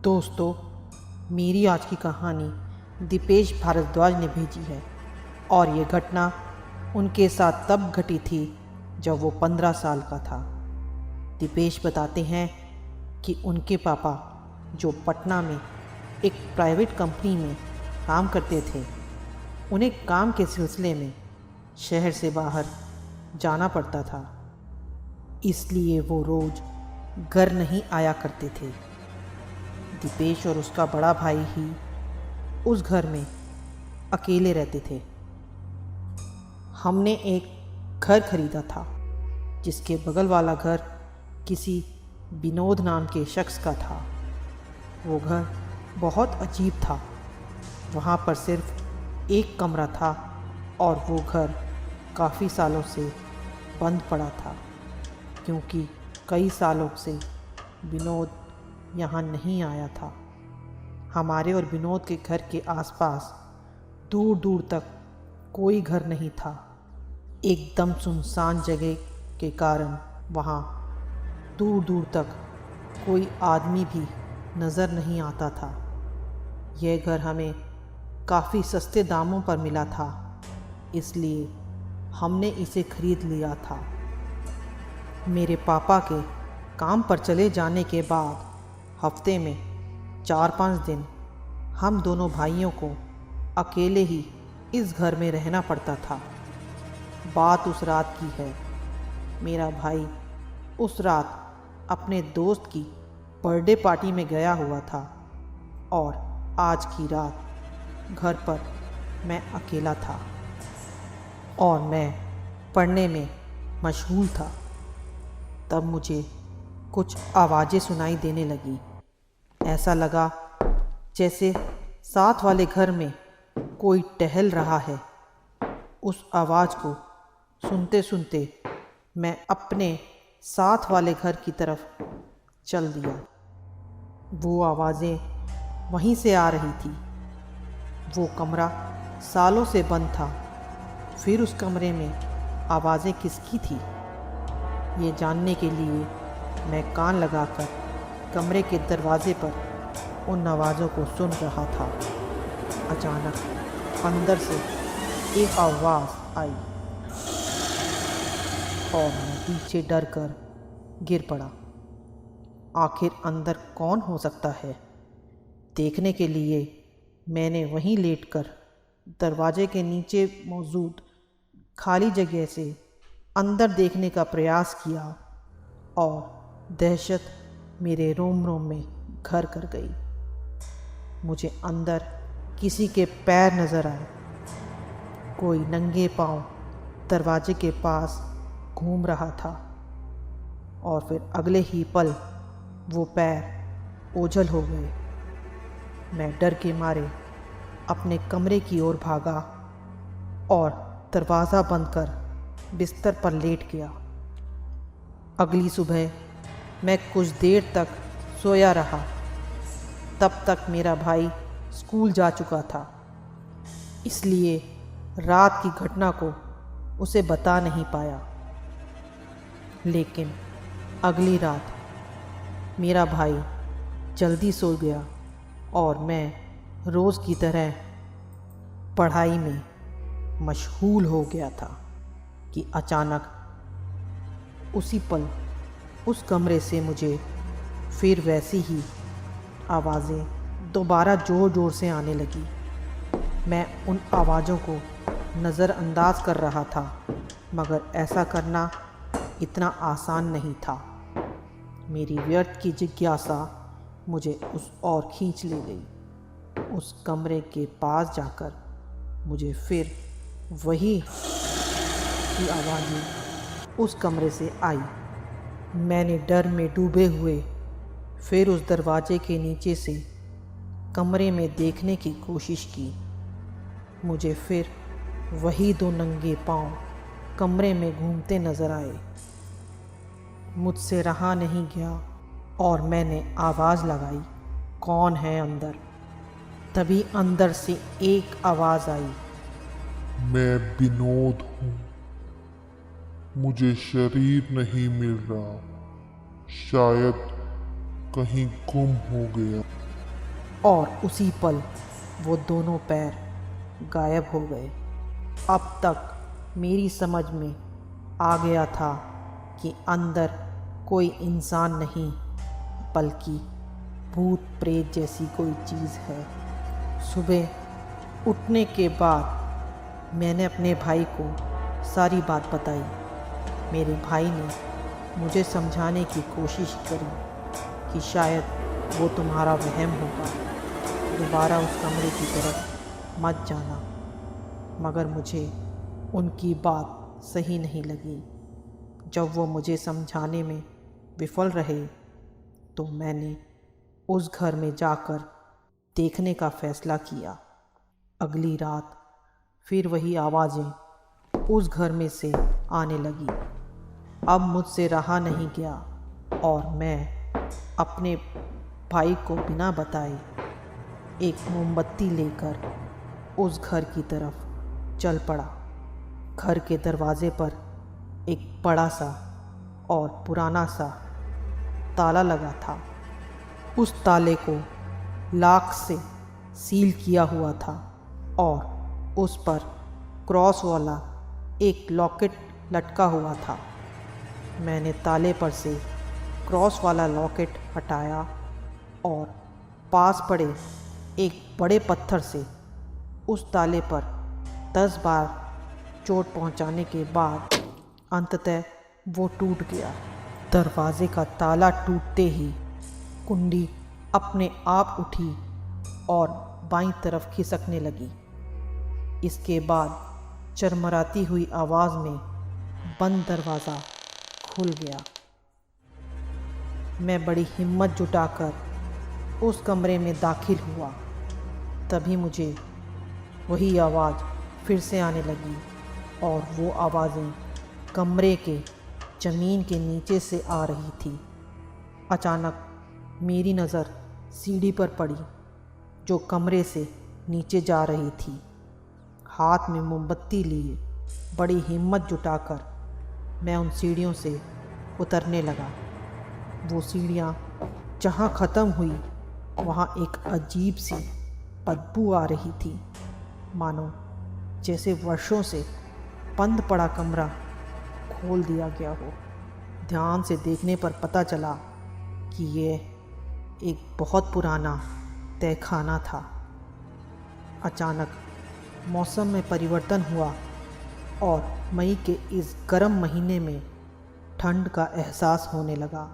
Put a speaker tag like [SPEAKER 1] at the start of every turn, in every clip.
[SPEAKER 1] दोस्तों, मेरी आज की कहानी दीपेश भारद्वाज ने भेजी है और ये घटना उनके साथ तब घटी थी जब वो 15 साल का था। दीपेश बताते हैं कि उनके पापा, जो पटना में एक प्राइवेट कंपनी में काम करते थे, उन्हें काम के सिलसिले में शहर से बाहर जाना पड़ता था, इसलिए वो रोज़ घर नहीं आया करते थे। दीपेश और उसका बड़ा भाई ही उस घर में अकेले रहते थे। हमने एक घर खरीदा था जिसके बगल वाला घर किसी विनोद नाम के शख्स का था। वो घर बहुत अजीब था। वहाँ पर सिर्फ एक कमरा था और वो घर काफ़ी सालों से बंद पड़ा था, क्योंकि कई सालों से विनोद यहाँ नहीं आया था। हमारे और विनोद के घर के आसपास दूर दूर तक कोई घर नहीं था। एकदम सुनसान जगह के कारण वहाँ दूर दूर तक कोई आदमी भी नज़र नहीं आता था। यह घर हमें काफ़ी सस्ते दामों पर मिला था, इसलिए हमने इसे खरीद लिया था। मेरे पापा के काम पर चले जाने के बाद हफ्ते में 4-5 दिन हम दोनों भाइयों को अकेले ही इस घर में रहना पड़ता था। बात उस रात की है। मेरा भाई उस रात अपने दोस्त की बर्थडे पार्टी में गया हुआ था और आज की रात घर पर मैं अकेला था और मैं पढ़ने में मशगूल था। तब मुझे कुछ आवाज़ें सुनाई देने लगी। ऐसा लगा जैसे साथ वाले घर में कोई टहल रहा है। उस आवाज़ को सुनते सुनते मैं अपने साथ वाले घर की तरफ चल दिया। वो आवाज़ें वहीं से आ रही थी। वो कमरा सालों से बंद था। फिर उस कमरे में आवाज़ें किसकी थी, ये जानने के लिए मैं कान लगाकर कमरे के दरवाजे पर उन आवाज़ों को सुन रहा था। अचानक अंदर से एक आवाज़ आई और मैं पीछे डर कर गिर पड़ा। आखिर अंदर कौन हो सकता है? देखने के लिए मैंने वहीं लेटकर दरवाजे के नीचे मौजूद खाली जगह से अंदर देखने का प्रयास किया और दहशत मेरे रोम रोम में घर कर गई। मुझे अंदर किसी के पैर नज़र आए। कोई नंगे पांव दरवाजे के पास घूम रहा था और फिर अगले ही पल वो पैर ओझल हो गए। मैं डर के मारे अपने कमरे की ओर भागा और दरवाज़ा बंद कर बिस्तर पर लेट गया। अगली सुबह मैं कुछ देर तक सोया रहा। तब तक मेरा भाई स्कूल जा चुका था, इसलिए रात की घटना को उसे बता नहीं पाया। लेकिन अगली रात मेरा भाई जल्दी सो गया और मैं रोज़ की तरह पढ़ाई में मशगूल हो गया था कि अचानक उसी पल उस कमरे से मुझे फिर वैसी ही आवाज़ें दोबारा ज़ोर ज़ोर से आने लगी। मैं उन आवाज़ों को नज़रअंदाज कर रहा था, मगर ऐसा करना इतना आसान नहीं था। मेरी व्यर्थ की जिज्ञासा मुझे उस ओर खींच ले गई। उस कमरे के पास जाकर मुझे फिर वही की आवाज़ें उस कमरे से आई। मैंने डर में डूबे हुए फिर उस दरवाजे के नीचे से कमरे में देखने की कोशिश की। मुझे फिर वही 2 नंगे पांव कमरे में घूमते नज़र आए। मुझसे रहा नहीं गया और मैंने आवाज़ लगाई, कौन है अंदर? तभी अंदर से एक आवाज़ आई,
[SPEAKER 2] मैं विनोद हूँ। मुझे शरीर नहीं मिल रहा, शायद कहीं गुम हो गया।
[SPEAKER 1] और उसी पल वो दोनों पैर गायब हो गए। अब तक मेरी समझ में आ गया था कि अंदर कोई इंसान नहीं बल्कि भूत प्रेत जैसी कोई चीज़ है। सुबह उठने के बाद मैंने अपने भाई को सारी बात बताई। मेरे भाई ने मुझे समझाने की कोशिश करी कि शायद वो तुम्हारा वहम होगा, दोबारा उस कमरे की तरफ मत जाना। मगर मुझे उनकी बात सही नहीं लगी। जब वो मुझे समझाने में विफल रहे तो मैंने उस घर में जाकर देखने का फ़ैसला किया। अगली रात फिर वही आवाज़ें उस घर में से आने लगी। अब मुझसे रहा नहीं गया और मैं अपने भाई को बिना बताए एक मोमबत्ती लेकर उस घर की तरफ चल पड़ा। घर के दरवाजे पर एक बड़ा सा और पुराना सा ताला लगा था। उस ताले को लॉक से सील किया हुआ था और उस पर क्रॉस वाला एक लॉकेट लटका हुआ था। मैंने ताले पर से क्रॉस वाला लॉकेट हटाया और पास पड़े एक बड़े पत्थर से उस ताले पर 10 बार चोट पहुंचाने के बाद अंततः वो टूट गया। दरवाजे का ताला टूटते ही कुंडी अपने आप उठी और बाईं तरफ खिसकने लगी। इसके बाद चरमराती हुई आवाज़ में बंद दरवाज़ा खुल गया। मैं बड़ी हिम्मत जुटाकर उस कमरे में दाखिल हुआ। तभी मुझे वही आवाज़ फिर से आने लगी और वो आवाज़ें कमरे के ज़मीन के नीचे से आ रही थी। अचानक मेरी नज़र सीढ़ी पर पड़ी जो कमरे से नीचे जा रही थी। हाथ में मोमबत्ती लिए बड़ी हिम्मत जुटाकर मैं उन सीढ़ियों से उतरने लगा। वो सीढ़ियाँ जहाँ ख़त्म हुई वहाँ एक अजीब सी बदबू आ रही थी, मानो जैसे वर्षों से बंद पड़ा कमरा खोल दिया गया हो। ध्यान से देखने पर पता चला कि ये एक बहुत पुराना तहखाना था। अचानक मौसम में परिवर्तन हुआ और मई के इस गर्म महीने में ठंड का एहसास होने लगा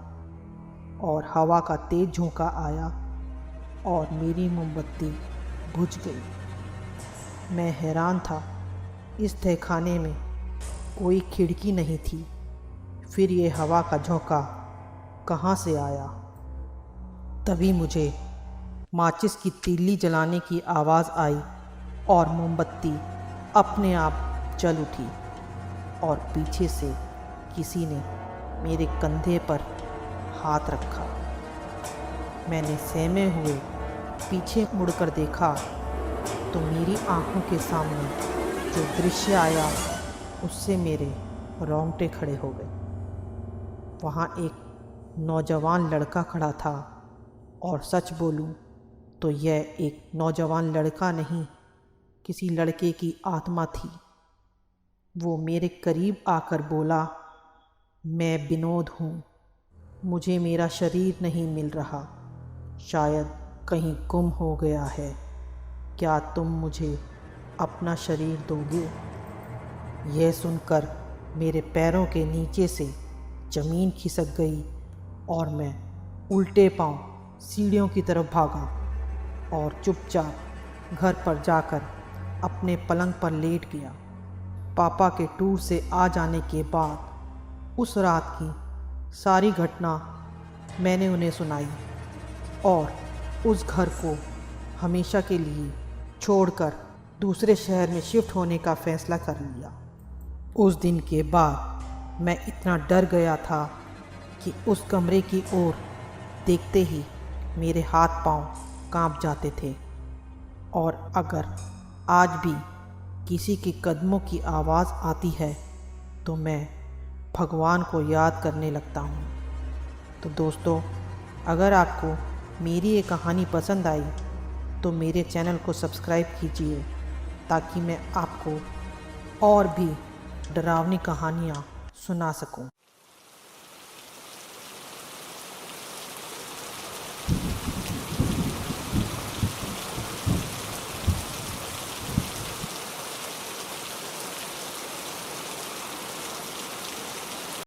[SPEAKER 1] और हवा का तेज झोंका आया और मेरी मोमबत्ती बुझ गई। मैं हैरान था, इस तहखाने में कोई खिड़की नहीं थी। फिर ये हवा का झोंका कहाँ से आया? तभी मुझे माचिस की तीली जलाने की आवाज़ आई और मोमबत्ती अपने आप जल उठी और पीछे से किसी ने मेरे कंधे पर हाथ रखा। मैंने सहमे हुए पीछे मुड़कर देखा तो मेरी आंखों के सामने जो दृश्य आया उससे मेरे रोंगटे खड़े हो गए। वहाँ एक नौजवान लड़का खड़ा था और सच बोलूं तो यह एक नौजवान लड़का नहीं, किसी लड़के की आत्मा थी। वो मेरे करीब आकर बोला, मैं विनोद हूँ, मुझे मेरा शरीर नहीं मिल रहा, शायद कहीं गुम हो गया है, क्या तुम मुझे अपना शरीर दोगे? यह सुनकर मेरे पैरों के नीचे से ज़मीन खिसक गई और मैं उल्टे पांव सीढ़ियों की तरफ भागा और चुपचाप घर पर जाकर अपने पलंग पर लेट गया। पापा के टूर से आ जाने के बाद उस रात की सारी घटना मैंने उन्हें सुनाई और उस घर को हमेशा के लिए छोड़कर दूसरे शहर में शिफ्ट होने का फ़ैसला कर लिया। उस दिन के बाद मैं इतना डर गया था कि उस कमरे की ओर देखते ही मेरे हाथ पांव कांप जाते थे और अगर आज भी किसी के कदमों की आवाज़ आती है तो मैं भगवान को याद करने लगता हूँ। तो दोस्तों, अगर आपको मेरी ये कहानी पसंद आई तो मेरे चैनल को सब्सक्राइब कीजिए ताकि मैं आपको और भी डरावनी कहानियाँ सुना सकूं।